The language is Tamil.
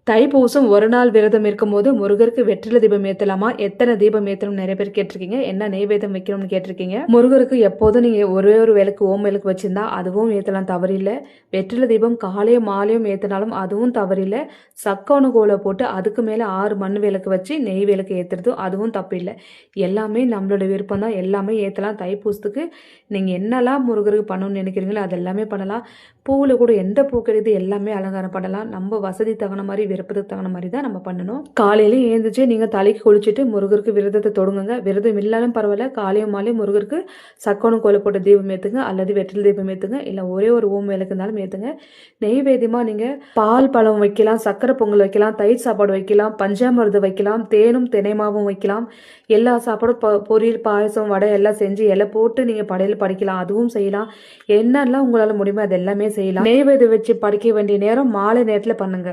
தைப்பூசம் ஒரு நாள் விரதம் இருக்கும்போது முருகருக்கு வெற்றிலை தீபம் ஏற்றலாமா? எத்தனை தீபம் ஏற்றணும் நிறைய பேர் கேட்டிருக்கீங்க. என்ன நெய்வேதம் வைக்கணும்னு கேட்டிருக்கீங்க. முருகருக்கு எப்போதும் நீங்கள் ஒரே ஒரு விளக்கு ஓம் விளக்கு வச்சிருந்தா அதுவும் ஏற்றலாம், தவறில்லை. வெற்றிலை தீபம் காலையும் மாலையும் ஏற்றினாலும் அதுவும் தவறில்லை. சக்கோண கோலை போட்டு அதுக்கு மேலே 6 மண் விளக்கு வச்சு நெய் விளக்கு ஏற்றுறதும் அதுவும் தப்பில்லை. எல்லாமே நம்மளோட விருப்பம் தான். எல்லாமே ஏற்றலாம். தைப்பூசத்துக்கு நீங்கள் என்னெல்லாம் முருகருக்கு பண்ணணும்னு நினைக்கிறீங்களோ அது எல்லாமே பண்ணலாம். பூவில் கூட எந்த பூ கிடையாது எல்லாமே அலங்காரம் பண்ணலாம். நம்ம வசதி தகுந்த மாதிரி விருப்பத்துக்கு தகுந்த மாதிரி தான் நம்ம பண்ணணும். காலையில எழுந்திரிச்சு நீங்கள் தலைக்கு குளிச்சுட்டு முருகருக்கு விரதத்தை தொடங்குங்க. விரதம் இல்லாலும் பரவாயில்ல, காலையும் மாலையும் முருகருக்கு சக்கோணம் கோலை போட்டு தீபம் ஏற்றுங்க, அல்லது வெற்றிலை தீபம் ஏற்றுங்க, இல்லை ஒரே ஒரு ஓம் விளக்கு இருந்தாலும் ஏற்றுங்க. நெய்வேத்தியமாக நீங்கள் பால் பழம் வைக்கலாம், சக்கரை பொங்கல் வைக்கலாம், தயிர் சாப்பாடு வைக்கலாம், பஞ்சாமிர்தம் வைக்கலாம், தேனும் தினைமாவும் வைக்கலாம். எல்லா சாப்பாடும் பொரியல் பாயசம் வடை எல்லாம் செஞ்சு இலை போட்டு நீங்கள் படையல் படைக்கலாம், அதுவும் செய்யலாம். என்னெல்லாம் உங்களால் முடியுமோ அது எல்லாமே செய்யலாம். நெய்வேத்தியம் வச்சு படைக்க வேண்டிய நேரம் மாலை நேரத்தில் பண்ணுங்க.